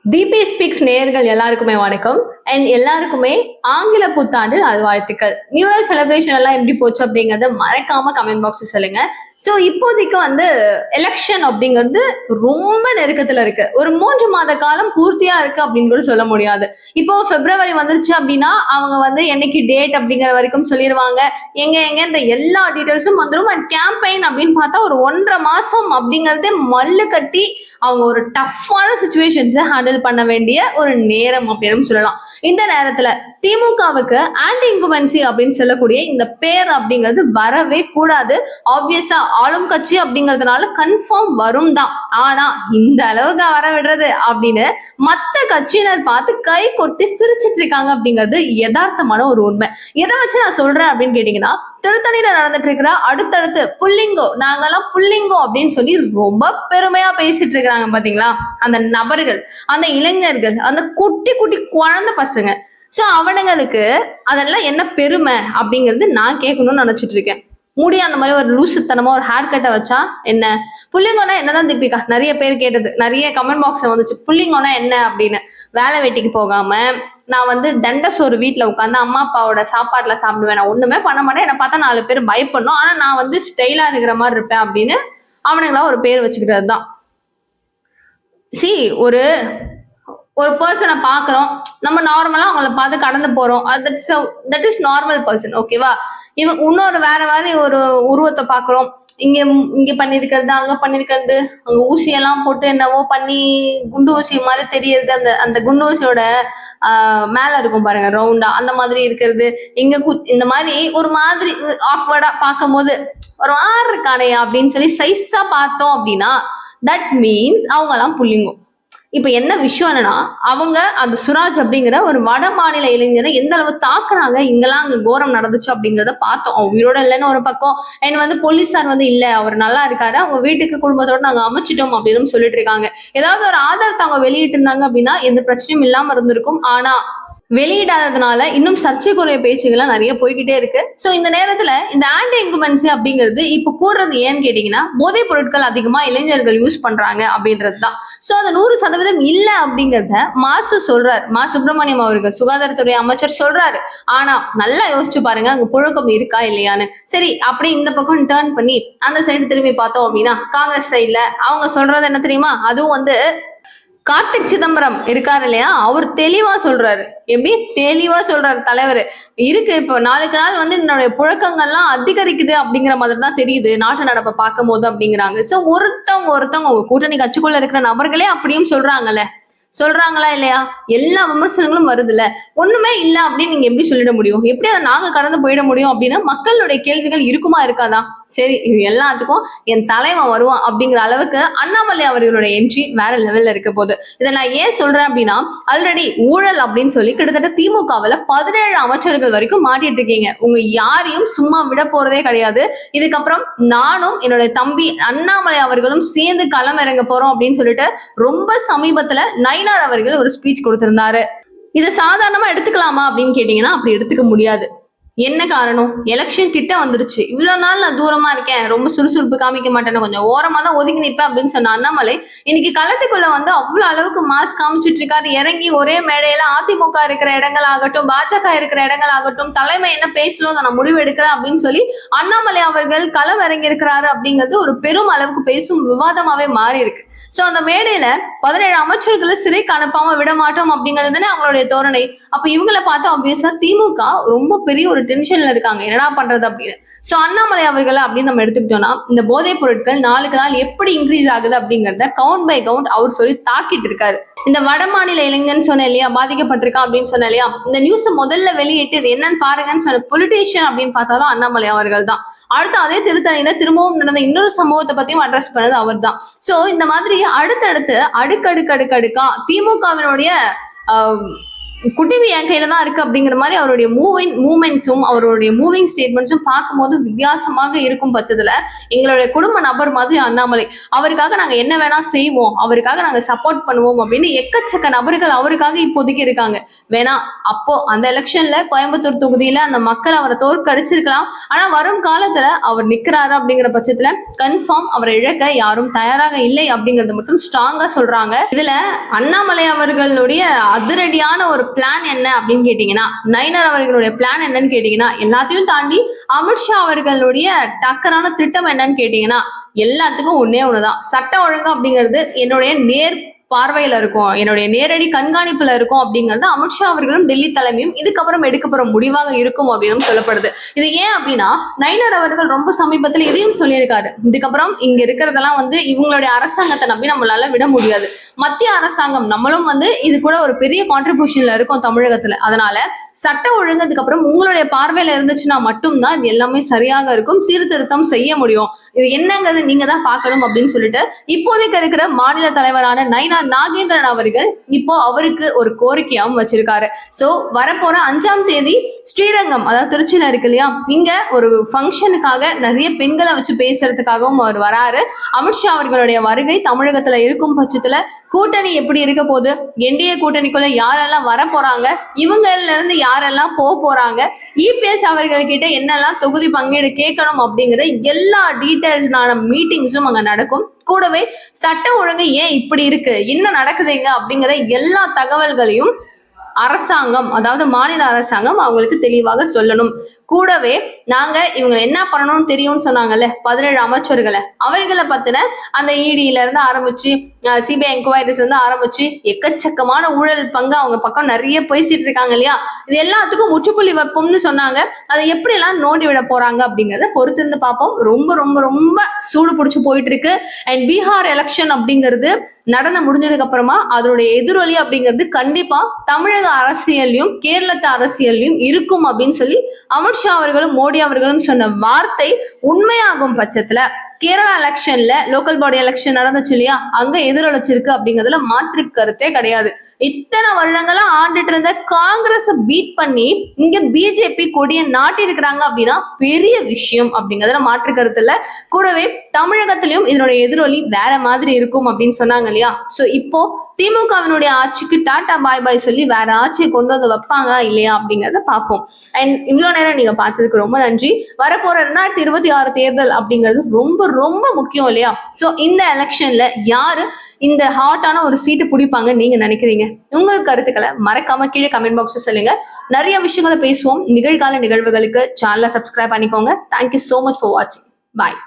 DP speaks நேயர்கள் எல்லாருக்குமே வணக்கம். அண்ட் எல்லாருக்குமே ஆங்கில புத்தாண்டு நல்வாழ்த்துக்கள். நியூ இயர் செலிப்ரேஷன் எல்லாம் எப்படி போச்சு அப்படிங்கறத மறக்காம கமெண்ட் பாக்ஸ் சொல்லுங்க. சோ இப்போதைக்கு எலெக்ஷன் அப்படிங்கிறது ரொம்ப நெருக்கத்துல இருக்கு. ஒரு 3 மாத காலம் பூர்த்தியா இருக்கு அப்படின்னு கூட சொல்ல முடியாது. இப்போ பிப்ரவரி வந்துருச்சு அப்படின்னா அவங்க என்னைக்கு டேட் அப்படிங்கிற வரைக்கும் சொல்லிடுவாங்க. எங்கன்ற எல்லா டீட்டெயில்ஸும் வந்துடும். அண்ட் கேம்பெயின் அப்படின்னு பார்த்தா ஒரு 1.5 மாசம் அப்படிங்கறதே மல்லு கட்டி அவங்க ஒரு டஃப்பான சுச்சுவேஷன்ஸை ஹேண்டில் பண்ண வேண்டிய ஒரு நேரம் அப்படின்னு சொல்லலாம். இந்த நேரத்துல திமுகவுக்கு ஆன்டி இன்குமென்சி அப்படின்னு சொல்லக்கூடிய இந்த பேர் அப்படிங்கிறது வரவே கூடாது. ஆப்வியஸா ஆளும் கட்சி அப்படிங்கிறதுனால கன்ஃபார்ம் வரும் தான். ஆனா இந்த அளவுக்கு வர விடுறது அப்படின்னு மத்த கட்சியினர் பார்த்து கை கொட்டி சிரிச்சிட்டு இருக்காங்க அப்படிங்கிறது யதார்த்தமான ஒரு உண்மை. எதை வச்சு நான் சொல்றேன் அப்படின்னு கேட்டீங்கன்னா, திருத்தணியில நடந்துட்டு இருக்கிற அடுத்தடுத்து புல்லிங்கோ, நாங்கெல்லாம் புல்லிங்கோ அப்படின்னு சொல்லி ரொம்ப பெருமையா பேசிட்டு இருக்கிறாங்க பாத்தீங்களா அந்த நபர்கள், அந்த இளைஞர்கள், அந்த குட்டி குட்டி குழந்தை பசங்க. சோ அவனுங்களுக்கு அதெல்லாம் என்ன பெருமை அப்படிங்கிறது நான் கேட்கணும்னு நினைச்சிட்டு இருக்கேன். முடி அந்த மாதிரி ஒரு லூசுத்தனமா ஒரு ஹேர் கட்டை வச்சா என்ன? புள்ளிங்கோனா என்னதான் தீபிகா நிறைய பேர் கேட்டது, நிறைய கமெண்ட் பாக்ஸ்ல வந்துச்சு புள்ளிங்கோனா என்ன அப்படின்னு. வேலை வெட்டிக்கு போகாம நான் தண்ட சோறு வீட்டுல உட்காந்து அம்மா அப்பாவோட சாப்பாடுல சாப்பிடுவேன், நான் ஒண்ணுமே பண்ண மாட்டேன், என்னை பார்த்தா 4 பேர் பயப்படணும், ஆனா நான் ஸ்டைலா இருக்கிற மாதிரி இருப்பேன் அப்படின்னு அவனுங்களா ஒரு பேர் வச்சுக்கிட்டது தான். சி ஒரு ஒரு பர்சனை பாக்குறோம், நம்ம நார்மலா அவங்கள பார்த்து கடந்து போறோம், தட் இஸ் நார்மல் பர்சன், ஓகேவா? இவன் இன்னொரு வேற மாதிரி ஒரு உருவத்தை பாக்குறோம், இங்க இங்க பண்ணிருக்கிறது, அங்க பண்ணிருக்கிறது, அங்க ஊசியெல்லாம் போட்டு என்னவோ பண்ணி குண்டு ஊசி மாதிரி தெரியறது, அந்த அந்த குண்டு ஊசியோட மேல இருக்கும் பாருங்க ரவுண்டா, அந்த மாதிரி இருக்கிறது, இங்க இந்த மாதிரி ஒரு மாதிரி ஆக்வர்டா பார்க்கும் போது ஒரு இருக்கானே அப்படின்னு சொல்லி சைஸா பார்த்தோம் அப்படின்னா தட் மீன்ஸ் அவங்க எல்லாம் புள்ளிங்கும். இப்ப என்ன விஷயம் என்னன்னா, அவங்க அந்த சுராஜ் அப்படிங்கிற ஒரு வட மாநில இளைஞரை எந்த அளவு தாக்குறாங்க, இங்கெல்லாம் அங்க கோரம் நடந்துச்சு அப்படிங்கிறத பார்த்தோம். உயிரோட இல்லைன்னு ஒரு பக்கம், அண்ட் போலீஸார் இல்ல அவர் நல்லா இருக்காரு, அவங்க வீட்டுக்கு குடும்பத்தோட நாங்க அமைச்சிட்டோம் அப்படின்னு சொல்லிட்டு இருக்காங்க. ஏதாவது ஒரு ஆதாரத்தை அவங்க வெளியிட்டு இருந்தாங்க அப்படின்னா எந்த பிரச்சனையும் இல்லாம இருந்திருக்கும். ஆனா வெளியிடாததுனால இன்னும் சர்ச்சைக்குரிய பேச்சுகள்லாம் நிறைய போய்கிட்டே இருக்கு. சோ இந்த நேரத்துல இந்த ஆன்டி இன்குமென்சி அப்படிங்கிறது இப்ப கூடுறது ஏன்னு கேட்டீங்கன்னா, போதைப் பொருட்கள் அதிகமா இளைஞர்கள் யூஸ் பண்றாங்க அப்படின்றதுதான். சோ அது 100% இல்ல அப்படிங்கிறத சொல்றாரு, மா சுப்பிரமணியம் அவர்கள், சுகாதாரத்துறை அமைச்சர் சொல்றாரு. ஆனா நல்லா யோசிச்சு பாருங்க, அங்க புழக்கம் இருக்கா இல்லையான்னு. சரி, அப்படி இந்த பக்கம் டேர்ன் பண்ணி அந்த சைடு திரும்பி பார்த்தோம் அப்படின்னா, காங்கிரஸ் சைட்ல அவங்க சொல்றது என்ன தெரியுமா? அதுவும் கார்த்திக் சிதம்பரம் இருக்காரு இல்லையா, அவர் தெளிவா சொல்றாரு. எப்படி தெளிவா சொல்றாரு தலைவர், இருக்கு இப்போ நாளுக்கு நாள் என்னுடைய புழக்கங்கள்லாம் அதிகரிக்குது அப்படிங்கிற மாதிரி தான் தெரியுது நாட்டு நடப்பை பார்க்கும் போது அப்படிங்கிறாங்க. சோ ஒருத்தவங்க உங்க கூட்டணி கட்சிக்குள்ள இருக்கிற நபர்களே அப்படியும் சொல்றாங்களா இல்லையா? எல்லா விமர்சனங்களும் வருதுல்ல. ஒண்ணுமே இல்ல அப்படின்னு நீங்க எப்படி சொல்லிட முடியும்? எப்படி அதை நாங்க கடந்து போயிட முடியும் அப்படின்னா மக்களுடைய கேள்விகள் இருக்குமா இருக்காதா? சரி, இது எல்லாத்துக்கும் என் தலைவன் வருவான் அப்படிங்கிற அளவுக்கு அண்ணாமலை அவர்களுடைய என்ட்ரி வேற லெவல்ல இருக்க போது. இதை நான் ஏன் சொல்றேன் அப்படின்னா, ஆல்ரெடி ஊழல் அப்படின்னு சொல்லி கிட்டத்தட்ட திமுகவுல 17 அமைச்சர்கள் வரைக்கும் மாட்டிட்டு இருக்கீங்க. உங்க யாரையும் சும்மா விட போறதே கிடையாது. இதுக்கப்புறம் நானும் என்னுடைய தம்பி அண்ணாமலை அவர்களும் சேர்ந்து களம் இறங்க போறோம் அப்படின்னு சொல்லிட்டு ரொம்ப சமீபத்துல நயினார் அவர்கள் ஒரு ஸ்பீச் கொடுத்திருந்தாரு. இதை சாதாரணமா எடுத்துக்கலாமா அப்படின்னு கேட்டீங்கன்னா அப்படி எடுத்துக்க முடியாது. என்ன காரணம்? எலெக்ஷன் கிட்ட வந்துருச்சு, இவ்வளவு நாள் நான் தூரமா இருக்கேன், ரொம்ப சுறுசுறுப்பு காமிக்க மாட்டேன்னு கொஞ்சம் ஓரமா தான் ஒதுங்கி நிற்பேன் அப்படின்னு சொன்ன அண்ணாமலை இன்னைக்கு களத்துக்குள்ள அவ்வளவு அளவுக்கு மாஸ் காமிச்சிட்டு இருக்காரு. இறங்கி ஒரே மேடையில அதிமுக இருக்கிற இடங்கள் ஆகட்டும், பாஜக இருக்கிற இடங்கள் ஆகட்டும், தலைமை என்ன பேசலோ அதை நான் முடிவு எடுக்கிறேன் அப்படின்னு சொல்லி அண்ணாமலை அவர்கள் களம் இறங்கி இருக்கிறாரு அப்படிங்கிறது ஒரு பெரும் அளவுக்கு பேசும் விவாதமாவே மாறி இருக்கு. சோ அந்த மேடையில 17 அமைச்சர்களை சிறைக்கு அனுப்பாம விட மாட்டோம் அப்படிங்கிறது தானே அவங்களுடைய தோரணை. அப்ப இவங்களை பார்த்து ஆப்வியஸா திமுக ரொம்ப பெரிய ஒரு டென்ஷன்ல இருக்காங்க, என்னடா பண்றது அப்படின்னு. சோ அண்ணாமலை அவர்களை அப்படின்னு நம்ம எடுத்துக்கிட்டோம்னா, இந்த போதைப் பொருட்கள் நாளுக்கு நாள் எப்படி இன்க்ரீஸ் ஆகுது அப்படிங்கறத கவுண்ட் பை கவுண்ட் அவர் சொல்லி தாக்கிட்டு இருக்காரு. இந்த வட மாநில இளைஞன் சொன்ன இல்லையா, பாதிக்கப்பட்டிருக்கான் அப்படின்னு சொன்ன இல்லையா, இந்த நியூஸ் முதல்ல வெளியிட்டு இது என்னன்னு பாருங்கன்னு சொன்ன பொலிட்டீஷியன் அப்படின்னு பார்த்தாலும் அண்ணாமலை அவர்கள் தான். அடுத்து அதே திருத்தணியில திரும்பவும் நடந்த இன்னொரு சம்பவத்தை பத்தியும் அட்ரஸ் பண்ணது அவர் தான். சோ இந்த மாதிரி அடுத்தடுத்து அடுக்கடுக்கா திமுகவினுடைய குட்டிவி என் கையில தான் இருக்கு அப்படிங்கிற மாதிரி அவருடைய மூமெண்ட்ஸும் அவருடைய மூவிங் ஸ்டேட்மெண்ட்ஸும் பார்க்கும்போது வித்தியாசமாக இருக்கும் பட்சத்துல எங்களுடைய குடும்ப நபர் மாதிரி அண்ணாமலை, அவருக்காக நாங்க என்ன வேணா செய்வோம், அவருக்காக நாங்க சப்போர்ட் பண்ணுவோம் அப்படின்னு எக்கச்சக்க நபர்கள் அவருக்காக இப்போதைக்கு இருக்காங்க. வேணா அப்போ அந்த எலெக்ஷன்ல கோயம்புத்தூர் தொகுதியில அந்த மக்கள் அவரை தோற்கடிச்சிருக்கலாம். ஆனா வரும் காலத்துல அவர் நிக்கிறாரு அப்படிங்கிற பட்சத்துல கன்ஃபார்ம் அவரை இழக்க யாரும் தயாராக இல்லை அப்படிங்கறது மட்டும் ஸ்ட்ராங்கா சொல்றாங்க. இதுல அண்ணாமலை அவர்களுடைய அதிரடியான ஒரு பிளான் என்ன அப்படின்னு கேட்டீங்கன்னா, நயினார் அவர்களுடைய பிளான் என்னன்னு கேட்டீங்கன்னா, எல்லாத்தையும் தாண்டி அமித்ஷா அவர்களுடைய டக்கரான திட்டம் என்னன்னு கேட்டீங்கன்னா, எல்லாத்துக்கும் ஒன்னே ஒண்ணுதான், சட்ட ஒழுங்கு அப்படிங்கிறது என்னுடைய பார்வையில இருக்கும், என்னுடைய நேரடி கண்காணிப்புல இருக்கும் அப்படிங்கிறது அமித்ஷா அவர்களும் டெல்லி தலைமையும் இதுக்கப்புறம் எடுக்கப்படுற முடிவாக இருக்கும் அப்படின்னு சொல்லப்படுது. இது ஏன் அப்படின்னா, நயினார் அவர்கள் ரொம்ப சமீபத்துல இதையும் சொல்லியிருக்காரு, இதுக்கப்புறம் இங்க இருக்கிறதெல்லாம் இவங்களுடைய அரசாங்கத்தை நம்பி நம்மளால விட முடியாது, மத்திய அரசாங்கம் நம்மளும் இது கூட ஒரு பெரிய கான்ட்ரிபியூஷன்ல இருக்கும் தமிழகத்துல, அதனால சட்ட ஒழுங்குக்கு அப்புறம் உங்களுடைய பார்வையில இருந்துச்சுன்னா மட்டும்தான் இது எல்லாமே சரியாக இருக்கும், சீர்திருத்தம் செய்ய முடியும், இது என்னங்கிறது நீங்க தான் பார்க்கணும் அப்படின்னு சொல்லிட்டு இப்போதைக்கு இருக்கிற மாநில தலைவரான நயினார் நாகேந்திரன் அவர்கள் இப்போ அவருக்கு ஒரு கோரிக்கையாவும் வச்சிருக்காரு. சோ வரப்போற 5ஆம் தேதி ஸ்ரீரங்கம், அதாவது திருச்சியில இருக்கு இல்லையா, இங்க ஒரு ஃபங்க்ஷனுக்காக நிறைய பெண்களை வச்சு பேசுறதுக்காகவும் அவர் வராரு. அமித்ஷா அவர்களுடைய வருகை தமிழகத்துல இருக்கும் பட்சத்துல கூட்டணி எப்படி இருக்க போகுது, என்டிஏ கூட்டணிக்குள்ள யாரெல்லாம் வர போறாங்க, இவங்கல இருந்து யாரெல்லாம் போறாங்க, இபிஎஸ் அவர்கள்கிட்ட என்னெல்லாம் தொகுதி பங்கீடு கேட்கணும் அப்படிங்கிற எல்லா டீடைல்ஸ்னான மீட்டிங்ஸும் அங்க நடக்கும். கூடவே சட்ட ஒழுங்கு ஏன் இப்படி இருக்கு, என்ன நடக்குதுங்க அப்படிங்கிற எல்லா தகவல்களையும் அரசாங்கம், அதாவது மாநில அரசாங்கம் அவங்களுக்கு தெளிவாக சொல்லணும். கூடவே நாங்க இவங்க என்ன பண்ணணும்னு தெரியும்னு சொன்னாங்கல்ல 17 அமைச்சர்களை, அவர்களை பத்தின அந்த இடியில இருந்து ஆரம்பிச்சு சிபிஐ என்கொயரிஸ் வந்து ஆரம்பிச்சு எக்கச்சக்கமான ஊழல் பங்கு அவங்க பக்கம் நிறைய பேசிட்டு இருக்காங்க இல்லையா, இது எல்லாத்துக்கும் முற்றுப்புள்ளி வைப்போம்னு சொன்னாங்க. அதை எப்படி எல்லாம் நோண்டி விட போறாங்க அப்படிங்கறத பொறுத்திருந்து பார்ப்போம். ரொம்ப ரொம்ப ரொம்ப சூடு பிடிச்சு போயிட்டு இருக்கு. அண்ட் பீகார் எலெக்ஷன் அப்படிங்கிறது நடந்து முடிஞ்சதுக்கு அப்புறமா அதனுடைய எதிரொலி அப்படிங்கிறது கண்டிப்பா தமிழக அரசியல்லையும் கேரளத்து அரசியல்லையும் இருக்கும் அப்படின்னு சொல்லி அமித்ஷா அவர்களும் மோடி அவர்களும் சொன்ன வார்த்தை உண்மையாகும் பட்சத்துல கேரளா எலெக்ஷன்ல லோக்கல் பாடி எலெக்ஷன் நடந்துச்சு இல்லையா, அங்க எதிரொலிச்சிருக்கு அப்படிங்கிறதுல மாற்று கருத்தே கிடையாது. இத்தனை வருடங்களா ஆண்டுட்டு இருந்த காங்கிரஸை பீட் பண்ணி இங்க பிஜேபி கொடியை நாட்டி இருக்கிறாங்க அப்படின்னா பெரிய விஷயம் அப்படிங்கிறதுல மாற்று கருத்து இல்ல. கூடவே தமிழகத்திலையும் இதனுடைய எதிரொலி வேற மாதிரி இருக்கும் அப்படின்னு சொன்னாங்க இல்லையா. சோ இப்போ திமுகவினுடைய ஆட்சிக்கு டாடா பாய் பாய் சொல்லி வேற ஆட்சியை கொண்டு வந்து வைப்பாங்களா இல்லையா அப்படிங்கிறத பார்ப்போம். அண்ட் இவ்வளவு நேரம் நீங்க பார்த்ததுக்கு ரொம்ப நன்றி. வரப்போற 2026 தேர்தல் அப்படிங்கிறது ரொம்ப ரொம்ப முக்கியம் இல்லையா. சோ இந்த எலெக்ஷன்ல யாரு இந்த ஹாட்டான ஒரு சீட்டு பிடிப்பாங்க நீங்க நினைக்கிறீங்க? உங்கள் கருத்துக்களை மறக்காம கீழே கமெண்ட் பாக்ஸ் சொல்லுங்க. நிறைய விஷயங்களை பேசுவோம். நிகழ்கால நிகழ்வுகளுக்கு சேனலை சப்ஸ்கிரைப் பண்ணிக்கோங்க. தேங்க்யூ சோ மச் ஃபார் வாட்சிங். பாய்.